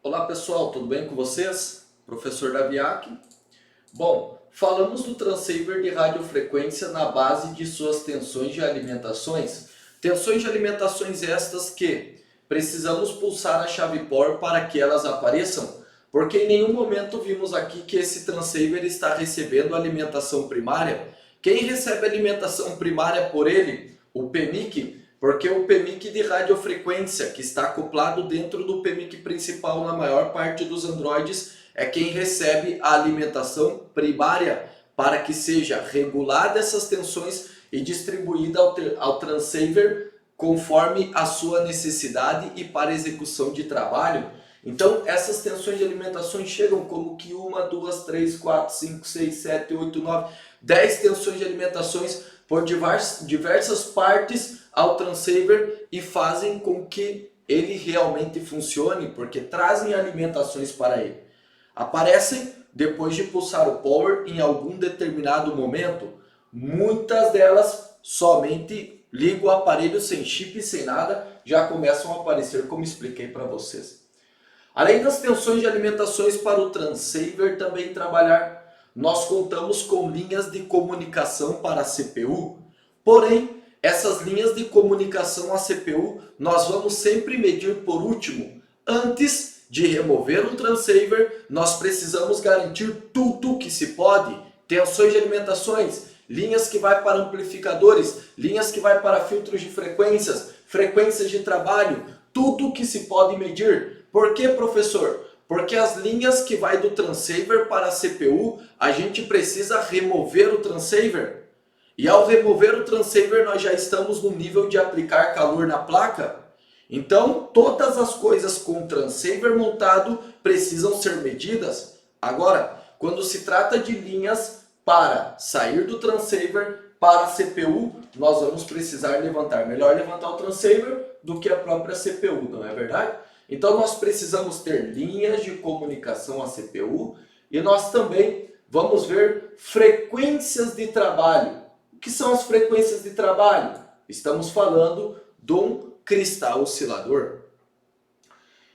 Olá pessoal, tudo bem com vocês? Professor Daviak. Bom, falamos do transceiver de radiofrequência na base de suas tensões de alimentações. Tensões de alimentações estas que precisamos pulsar a chave POR para que elas apareçam, porque em nenhum momento vimos aqui que esse transceiver está recebendo alimentação primária. Quem recebe alimentação primária por ele? O PMIC. Porque o PMIC de radiofrequência, que está acoplado dentro do PMIC principal na maior parte dos Androids, é quem recebe a alimentação primária para que seja regulada essas tensões e distribuída ao transceiver conforme a sua necessidade e para execução de trabalho. Então essas tensões de alimentações chegam como que 1, 2, 3, 4, 5, 6, 7, 8, 9, 10 tensões de alimentações por diversas partes ao transceiver e fazem com que ele realmente funcione, porque trazem alimentações para ele. Aparecem depois de pulsar o power em algum determinado momento. Muitas delas somente ligam o aparelho sem chip e sem nada, já começam a aparecer como expliquei para vocês. Além das tensões de alimentações para o transceiver também trabalhar, nós contamos com linhas de comunicação para a CPU. Porém, essas linhas de comunicação à CPU nós vamos sempre medir por último. Antes de remover um transceiver, nós precisamos garantir tudo que se pode. Tensões de alimentações, linhas que vai para amplificadores, linhas que vai para filtros de frequências, frequências de trabalho, tudo que se pode medir. Por que, professor? Porque as linhas que vai do transceiver para a CPU, a gente precisa remover o transceiver. E ao remover o transceiver, nós já estamos no nível de aplicar calor na placa. Então, todas as coisas com transceiver montado precisam ser medidas. Agora, quando se trata de linhas para sair do transceiver para a CPU, nós vamos precisar levantar. Melhor levantar o transceiver do que a própria CPU, não é verdade? Então nós precisamos ter linhas de comunicação à CPU e nós também vamos ver frequências de trabalho. O que são as frequências de trabalho? Estamos falando de um cristal oscilador.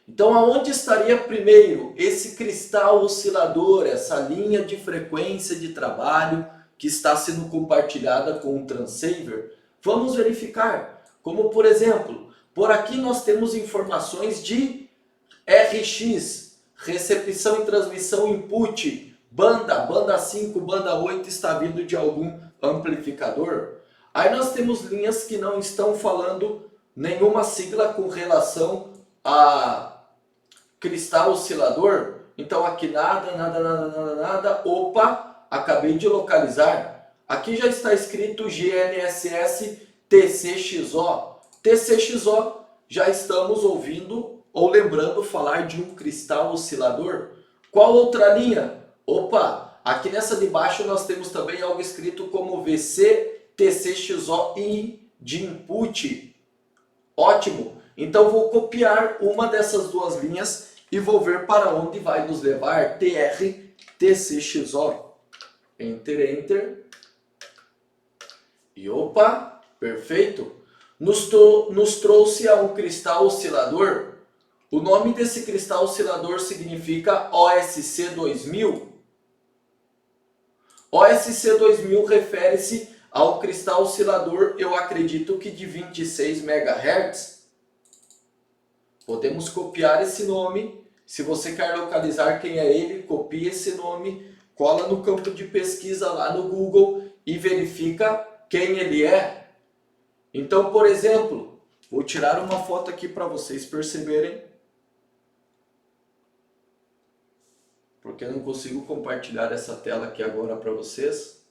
Então aonde estaria primeiro esse cristal oscilador, essa linha de frequência de trabalho que está sendo compartilhada com o transceiver? Vamos verificar. Como por exemplo, por aqui nós temos informações de RX, recepção e transmissão input, banda 5, banda 8 está vindo de algum amplificador. Aí nós temos linhas que não estão falando nenhuma sigla com relação a cristal oscilador. Então aqui nada. Opa, acabei de localizar. Aqui já está escrito GNSS TCXO. TCXO, já estamos ouvindo ou lembrando falar de um cristal oscilador. Qual outra linha? Opa, aqui nessa de baixo nós temos também algo escrito como VC-TCXO-in de input. Ótimo, então vou copiar uma dessas duas linhas e vou ver para onde vai nos levar TR-TCXO. Enter. E opa, perfeito. Nos trouxe a um cristal oscilador. O nome desse cristal oscilador significa OSC2000. OSC2000 refere-se ao cristal oscilador, eu acredito que de 26 MHz. Podemos copiar esse nome. Se você quer localizar quem é ele, copie esse nome, cola no campo de pesquisa lá no Google e verifica quem ele é. Então, por exemplo, vou tirar uma foto aqui para vocês perceberem. Porque eu não consigo compartilhar essa tela aqui agora para vocês.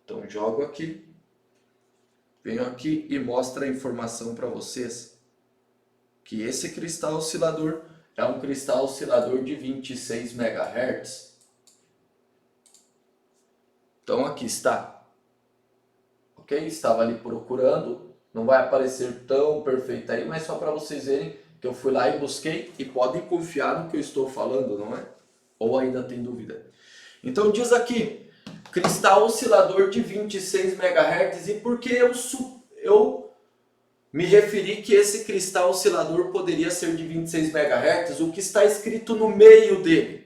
Então, jogo aqui. Venho aqui e mostro a informação para vocês. Que esse cristal oscilador é um cristal oscilador de 26 MHz. Então, aqui está. Ok? Estava ali procurando, não vai aparecer tão perfeito aí, mas só para vocês verem que eu fui lá e busquei e podem confiar no que eu estou falando, não é? Ou ainda tem dúvida? Então diz aqui, cristal oscilador de 26 MHz e por que eu me referi que esse cristal oscilador poderia ser de 26 MHz, o que está escrito no meio dele.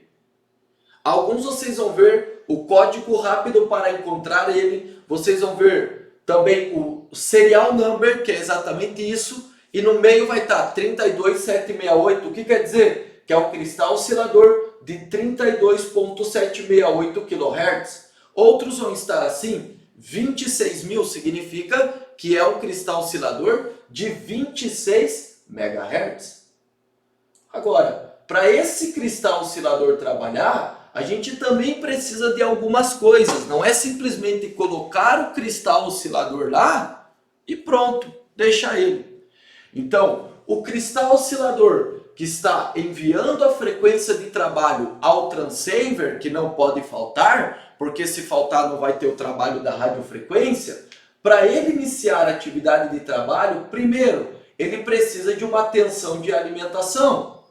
Alguns vocês vão ver o código rápido para encontrar ele, vocês vão ver também o serial number, que é exatamente isso, e no meio vai estar 32768, o que quer dizer? Que é um cristal oscilador de 32.768 kHz. Outros vão estar assim, 26.000 significa que é um cristal oscilador de 26 MHz. Agora, para esse cristal oscilador trabalhar, a gente também precisa de algumas coisas. Não é simplesmente colocar o cristal oscilador lá e pronto, deixar ele. Então, o cristal oscilador que está enviando a frequência de trabalho ao transceiver, que não pode faltar, porque se faltar não vai ter o trabalho da radiofrequência, para ele iniciar a atividade de trabalho, primeiro, ele precisa de uma tensão de alimentação.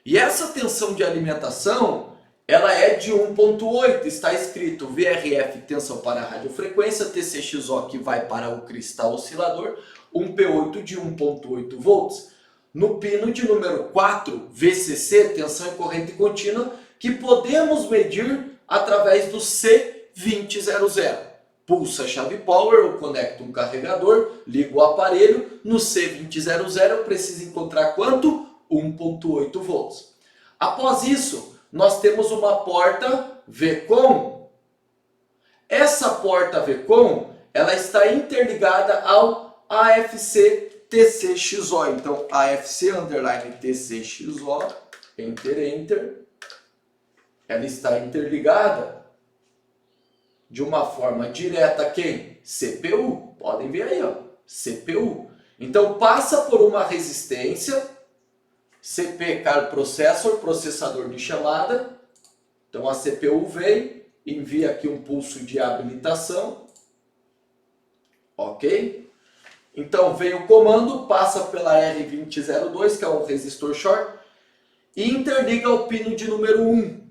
E essa tensão de alimentação, ela é de 1.8, está escrito VRF, tensão para a radiofrequência, TCXO, que vai para o cristal oscilador, 1P8 de 1.8 volts. No pino de número 4, VCC, tensão e corrente contínua, que podemos medir através do C2000. Pulsa a chave power, eu conecto um carregador, ligo o aparelho, no C2000 eu preciso encontrar quanto? 1.8 volts. Após isso, nós temos uma porta VCOM. Essa porta VCOM, ela está interligada ao AFC TCXO. Então, AFC underline TCXO, enter, ela está interligada de uma forma direta a quem? CPU. Podem ver aí, ó, CPU. Então, passa por uma resistência, CP, Car Processor, processador de chamada. Então, a CPU vem, envia aqui um pulso de habilitação. Ok? Então, vem o comando, passa pela R2002, que é um resistor short, e interliga ao pino de número 1.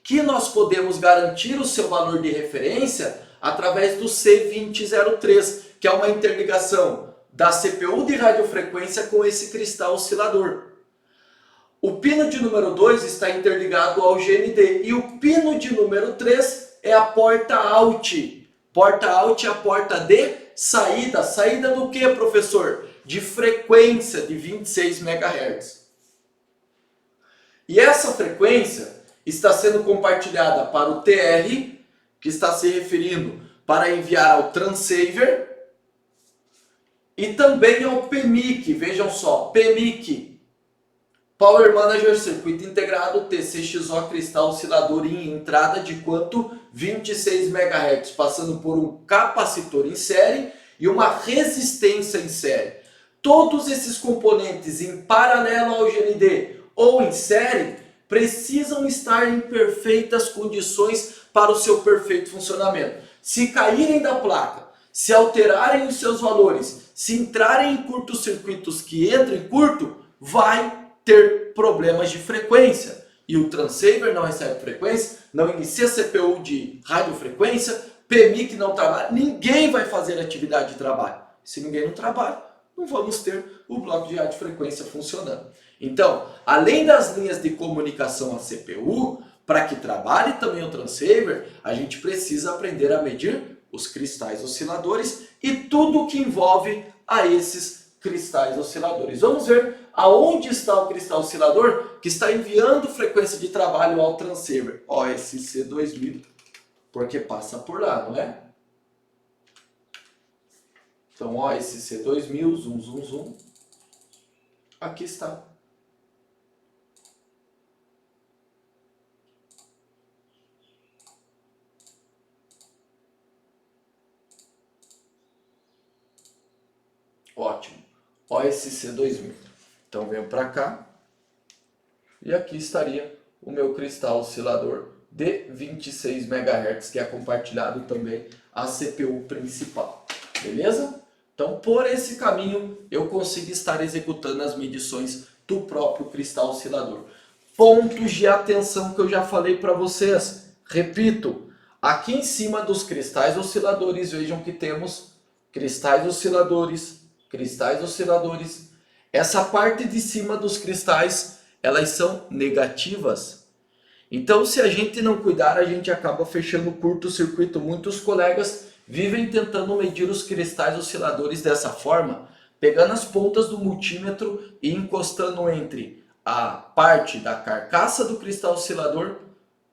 Que nós podemos garantir o seu valor de referência através do C2003, que é uma interligação da CPU de radiofrequência com esse cristal oscilador. O pino de número 2 está interligado ao GND e o pino de número 3 é a porta out. Porta out é a porta de saída. Saída do que, professor? De frequência de 26 MHz. E essa frequência está sendo compartilhada para o TR, que está se referindo para enviar ao transceiver, e também ao PMIC. Vejam só, PMIC, Power Manager Circuito Integrado, TCXO, cristal oscilador em entrada de quanto? 26 MHz, passando por um capacitor em série e uma resistência em série. Todos esses componentes em paralelo ao GND ou em série precisam estar em perfeitas condições para o seu perfeito funcionamento. Se caírem da placa, se alterarem os seus valores, se entrarem em curtos-circuitos que entram em curto, vai ter problemas de frequência. E o transceiver não recebe frequência, não inicia CPU de radiofrequência, PMIC não trabalha, ninguém vai fazer atividade de trabalho. Se ninguém não trabalha, não vamos ter o bloco de radiofrequência funcionando. Então, além das linhas de comunicação à CPU, para que trabalhe também o transceiver, a gente precisa aprender a medir os cristais osciladores e tudo o que envolve a esses cristais osciladores. Vamos ver aonde está o cristal oscilador que está enviando frequência de trabalho ao transceiver. OSC 2000, porque passa por lá, não é? Então, OSC 2000, zoom. Aqui está. Ótimo. OSC 2000. Então venho para cá e aqui estaria o meu cristal oscilador de 26 MHz, que é compartilhado também à CPU principal. Beleza? Então, por esse caminho, eu consigo estar executando as medições do próprio cristal oscilador. Pontos de atenção que eu já falei para vocês. Repito, aqui em cima dos cristais osciladores, vejam que temos cristais osciladores, cristais osciladores. Essa parte de cima dos cristais, elas são negativas. Então, se a gente não cuidar, a gente acaba fechando o curto-circuito. Muitos colegas vivem tentando medir os cristais osciladores dessa forma, pegando as pontas do multímetro e encostando entre a parte da carcaça do cristal oscilador,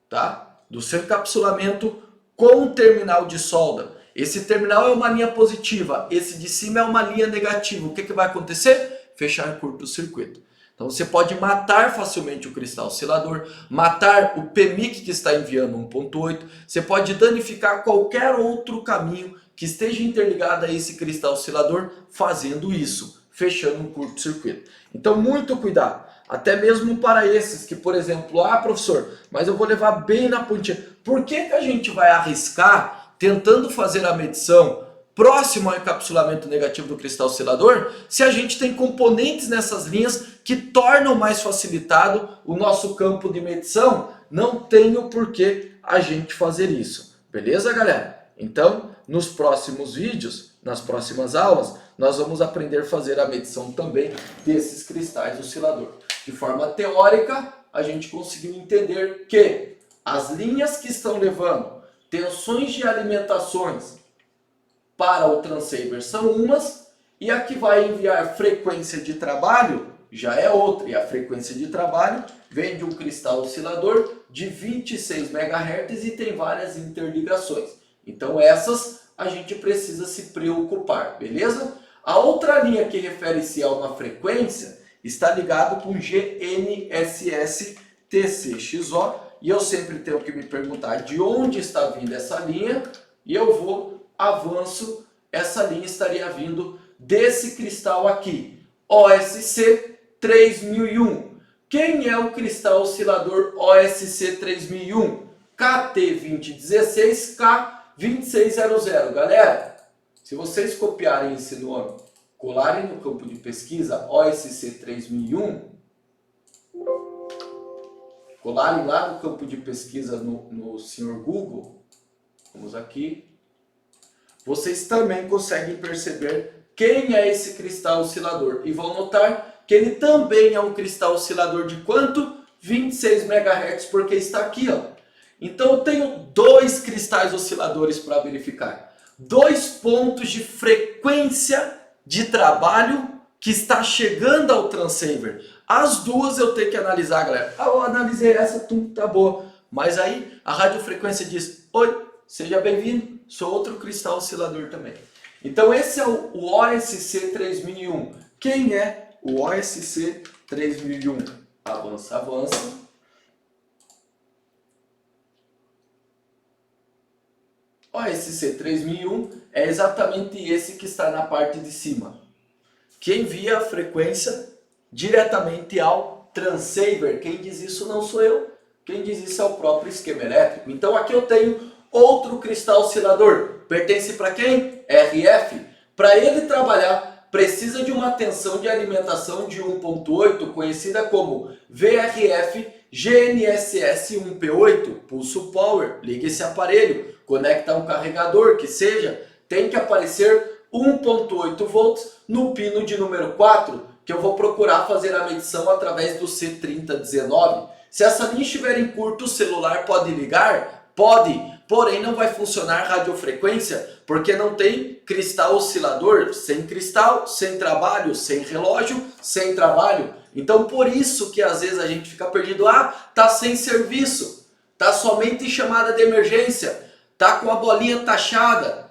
tá? Do seu encapsulamento, com o terminal de solda. Esse terminal é uma linha positiva, esse de cima é uma linha negativa. O que vai acontecer? Fechar curto-circuito. Então você pode matar facilmente o cristal oscilador, matar o PMIC que está enviando 1.8, você pode danificar qualquer outro caminho que esteja interligado a esse cristal oscilador fazendo isso, fechando um curto-circuito. Então muito cuidado, até mesmo para esses que, por exemplo, professor, mas eu vou levar bem na pontinha. Por que a gente vai arriscar tentando fazer a medição próximo ao encapsulamento negativo do cristal oscilador, se a gente tem componentes nessas linhas que tornam mais facilitado o nosso campo de medição? Não tem o porquê a gente fazer isso. Beleza, galera? Então, nos próximos vídeos, nas próximas aulas, nós vamos aprender a fazer a medição também desses cristais oscilador. De forma teórica, a gente conseguiu entender que as linhas que estão levando tensões de alimentações para o transceiver são umas, e a que vai enviar frequência de trabalho já é outra. E a frequência de trabalho vem de um cristal oscilador de 26 MHz e tem várias interligações. Então essas a gente precisa se preocupar, beleza? A outra linha que refere-se a uma frequência está ligado com GNSS TCXO, e eu sempre tenho que me perguntar de onde está vindo essa linha, e eu avanço, essa linha estaria vindo desse cristal aqui, OSC 3001. Quem é o cristal oscilador OSC 3001? KT2016 K2600. Galera, se vocês copiarem esse nome, colarem no campo de pesquisa OSC 3001, colarem lá no campo de pesquisa no Sr. Google, vamos aqui, vocês também conseguem perceber quem é esse cristal oscilador. E vão notar que ele também é um cristal oscilador de quanto? 26 MHz, porque está aqui, ó. Então eu tenho dois cristais osciladores para verificar. Dois pontos de frequência de trabalho que está chegando ao transceiver. As duas eu tenho que analisar, galera. Eu analisei essa, tá boa. Mas aí a radiofrequência diz: oi, seja bem-vindo, sou outro cristal oscilador também. Então esse é o OSC 3001. Quem é o OSC 3001? Avança, avança. OSC 3001 é exatamente esse que está na parte de cima, que envia a frequência diretamente ao transceiver. Quem diz isso não sou eu, quem diz isso é o próprio esquema elétrico. Então aqui eu tenho outro cristal oscilador, pertence para quem? RF. Para ele trabalhar, precisa de uma tensão de alimentação de 1.8, conhecida como VRF GNSS 1P8, Pulso Power. Liga esse aparelho, conecta um carregador que seja, tem que aparecer 1.8 volts no pino de número 4, que eu vou procurar fazer a medição através do C3019. Se essa linha estiver em curto, o celular pode ligar? Pode, porém não vai funcionar radiofrequência, porque não tem cristal oscilador. Sem cristal, sem trabalho, sem relógio, sem trabalho. Então por isso que às vezes a gente fica perdido. Tá sem serviço, tá somente em chamada de emergência, tá com a bolinha taxada.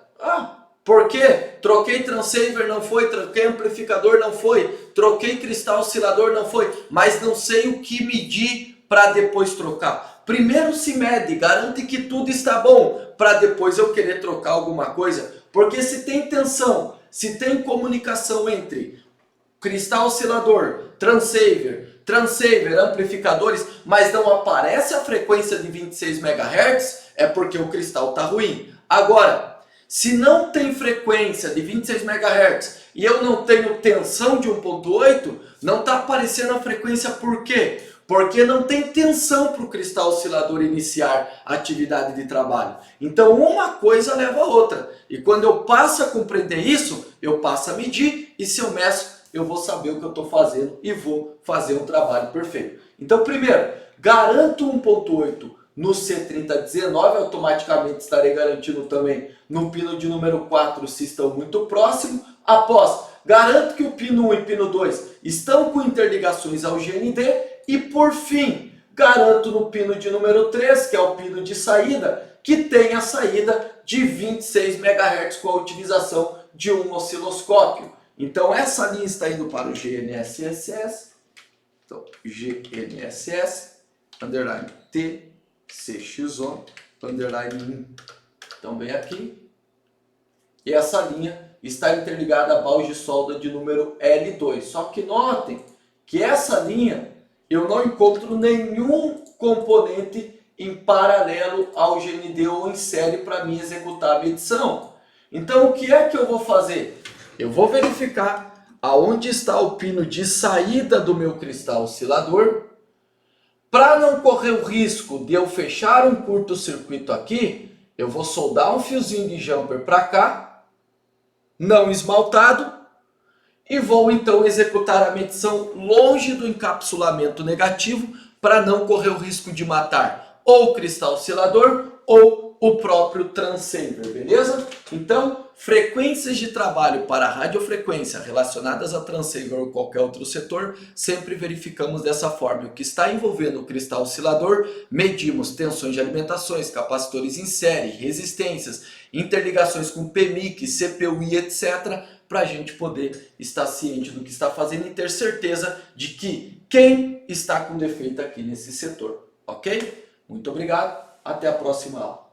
Por quê? Troquei transceiver, não foi, troquei amplificador, não foi, troquei cristal oscilador, não foi, mas não sei o que medir para depois trocar. Primeiro se mede, garante que tudo está bom, para depois eu querer trocar alguma coisa. Porque se tem tensão, se tem comunicação entre cristal oscilador, transceiver, amplificadores, mas não aparece a frequência de 26 MHz, é porque o cristal está ruim. Agora, se não tem frequência de 26 MHz e eu não tenho tensão de 1.8, não está aparecendo a frequência por quê? Porque não tem tensão para o cristal oscilador iniciar a atividade de trabalho. Então uma coisa leva a outra. E quando eu passo a compreender isso, eu passo a medir e se eu meço, eu vou saber o que eu estou fazendo e vou fazer um trabalho perfeito. Então, primeiro, garanto 1.8 no C3019, automaticamente estarei garantindo também no pino de número 4 se estão muito próximos. Após, garanto que o pino 1 e pino 2 estão com interligações ao GND. E por fim, garanto no pino de número 3, que é o pino de saída, que tem a saída de 26 MHz com a utilização de um osciloscópio. Então essa linha está indo para o GNSS, então GNSS, underline TCXO, underline 1. Então vem aqui, e essa linha está interligada à balde de solda de número L2. Só que notem que essa linha eu não encontro nenhum componente em paralelo ao GND ou em série para mim executar a medição. Então o que é que eu vou fazer? Eu vou verificar aonde está o pino de saída do meu cristal oscilador. Para não correr o risco de eu fechar um curto-circuito aqui, eu vou soldar um fiozinho de jumper para cá, não esmaltado, e vou então executar a medição longe do encapsulamento negativo para não correr o risco de matar ou o cristal oscilador ou o próprio transceiver, beleza? Então, frequências de trabalho para radiofrequência relacionadas a transceiver ou qualquer outro setor, sempre verificamos dessa forma. O que está envolvendo o cristal oscilador, medimos tensões de alimentações, capacitores em série, resistências, interligações com PMIC, CPUI, etc., para a gente poder estar ciente do que está fazendo e ter certeza de que quem está com defeito aqui nesse setor, ok? Muito obrigado, até a próxima aula.